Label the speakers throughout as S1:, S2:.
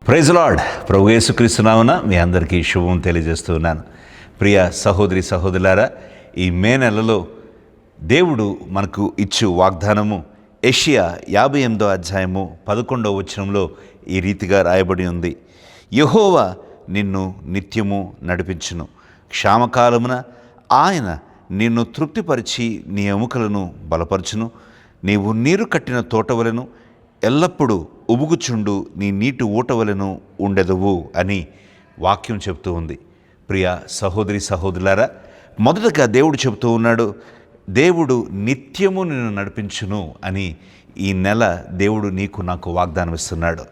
S1: Praise lord. ప్రభు యేసుక్రీస్తు నామమున మీ అందరికీ శుభం తెలియజేస్తున్నాను. ప్రియ సహోదరి సహోదరులారా, ఈ మే నెలలో దేవుడు మనకు ఇచ్చు వాగ్దానము యెషయా 58వ అధ్యాయము 11వ వచనంలో ఈ రీతిగా రాయబడి ఉంది. యెహోవా నిన్ను నిత్యము నడిపించును, క్షామకాలమున ఆయన నిన్ను తృప్తిపరిచి నీ ఎముకలను బలపరచును. నీవు నీరు కట్టిన తోటవలెను ఎల్లప్పుడూ ఉబుకుచుండు నీ నీటి ఊటవలెను ఉండెదవు అని వాక్యం చెప్తూ ఉంది. ప్రియ సహోదరి సహోదరులారా, మొదటగా దేవుడు చెబుతూ ఉన్నాడు, దేవుడు నిత్యము నిన్ను నడిపించును అని. ఈ నెల దేవుడు నీకు నాకు వాగ్దానం ఇస్తున్నాడు.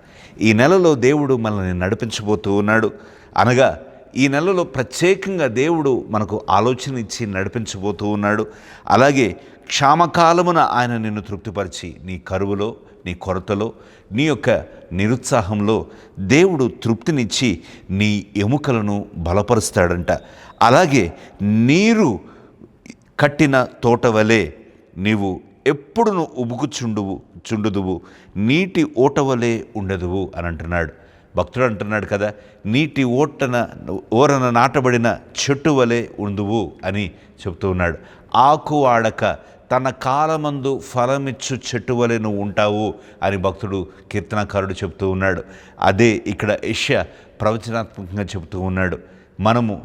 S1: ఈ నెలలో దేవుడు మనల్ని నడిపించబోతూ ఉన్నాడు. అనగా ఈ నెలలో ప్రత్యేకంగా దేవుడు మనకు ఆలోచన ఇచ్చి నడిపించబోతూ ఉన్నాడు. అలాగే క్షామకాలమున ఆయన నిన్ను తృప్తిపరిచి నీ కరువులో, నీ కొరతలో, నీ యొక్క నిరుత్సాహంలో దేవుడు తృప్తినిచ్చి నీ ఎముకలను బలపరుస్తాడంట. అలాగే నీరు కట్టిన తోట వలె నీవు ఎప్పుడును చుండుదువు, నీటి ఓట వలె ఉండదువు అని అంటున్నాడు. భక్తుడు అంటున్నాడు కదా, నీటి ఓరన నాటబడిన చెట్టు వలె ఉందువు అని చెప్తూ ఉన్నాడు. ఆకు వాడక తన కాలమందు ఫలమిచ్చు చెట్టు వలె నువ్వు ఉంటావు అని భక్తుడు కీర్తనకారుడు చెప్తూ ఉన్నాడు. అదే ఇక్కడ యెషయా ప్రవచనాత్మకంగా చెబుతూ ఉన్నాడు. మనము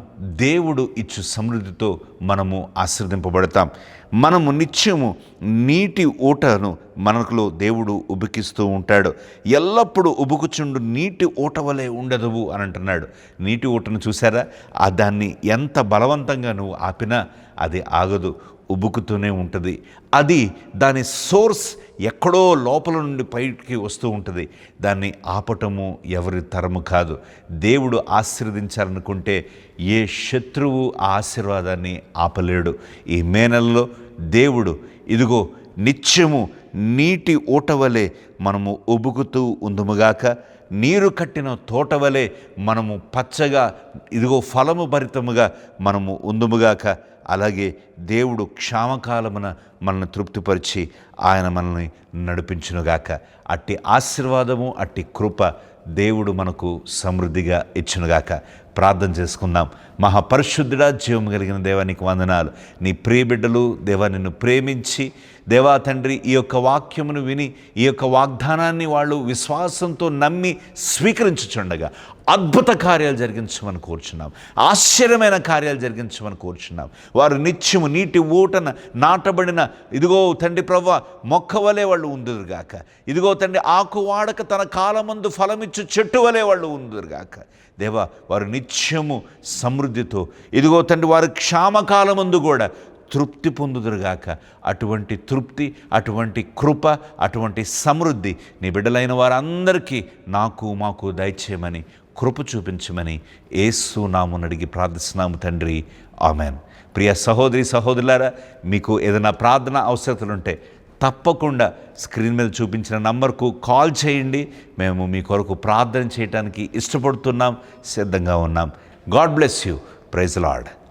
S1: దేవుడు ఇచ్చు సమృద్ధితో మనము ఆశీర్వదింపబడతాం. మనము నిత్యము నీటి ఊటను మనకులో దేవుడు ఉబికిస్తూ ఉంటాడు. ఎల్లప్పుడూ ఉబుకుచుండు నీటి ఊట వలె ఉండదువు అని అంటున్నాడు. నీటి ఊటను చూసారా, దాన్ని ఎంత బలవంతంగా నువ్వు ఆపినా అది ఆగదు, ఉబుకుతూనే ఉంటుంది. అది దాని సోర్స్ ఎక్కడో లోపల నుండి పైకి వస్తూ ఉంటుంది. దాన్ని ఆపటము ఎవరి తరము కాదు. దేవుడు ఆశీర్వదించాలనుకుంటే ఏ శత్రువు ఆ ఆశీర్వాదాన్ని ఆపలేడు. ఈ మే నెలలో దేవుడు ఇదిగో నిత్యము నీటి ఊటవలే మనము ఉబుకుతూ ఉందుముగాక, నీరు కట్టిన తోటవలే మనము పచ్చగా ఇదిగో ఫలము భరితముగా మనము ఉందుముగాక. అలాగే దేవుడు క్షామకాలమున మనల్ని తృప్తిపరిచి ఆయన మనల్ని నడిపించునుగాక. అట్టి ఆశీర్వాదము, అట్టి కృప దేవుడు మనకు సమృద్ధిగా ఇచ్చునుగాక. ప్రార్థన చేసుకుందాం. మహాపరిశుద్ధుడా, జీవము కలిగిన దేవా, నీకు వందనాలు. నీ ప్రియ బిడ్డలు దేవా నిన్ను ప్రేమించి దేవా తండ్రి ఈ యొక్క వాక్యమును విని ఈ యొక్క వాగ్దానాన్ని వాళ్ళు విశ్వాసంతో నమ్మి స్వీకరించుచుండగా అద్భుత కార్యాలు జరిగించమని కోరుచున్నాం. ఆశ్చర్యమైన కార్యాలు జరిగించమని కోరుచున్నాం. వారు నిత్యము నీటి ఊటన నాటబడిన ఇదిగో తండ్రి ప్రభువా మొక్క వలె వాళ్ళు ఉందురుగాక. ఇదిగో తండ్రి ఆకు వాడక తన కాలమందు ఫలమిచ్చు చెట్టు వలె వాళ్ళు ఉందురుగాక. దేవా వారు నిత్యము సమృద్ధితో ఇదిగో తండ్రి వారు క్షామకాలమందు కూడా తృప్తి పొందుదురుగాక. అటువంటి తృప్తి, అటువంటి కృప, అటువంటి సమృద్ధి నీ బిడ్డలైన వారందరికీ మాకు దయచేయమని, కృప చూపించమని యేసు నామమున అడిగి ప్రార్థిస్తున్నాము తండ్రి, ఆమెన్. ప్రియ సహోదరి సహోదరులారా, మీకు ఏదైనా ప్రార్థన అవసరతలుంటే తప్పకుండా స్క్రీన్ మీద చూపించిన నంబర్కు కాల్ చేయండి. మేము మీ కొరకు ప్రార్థన చేయడానికి ఇష్టపడుతున్నాం, సిద్ధంగా ఉన్నాం. God bless you. Praise lord.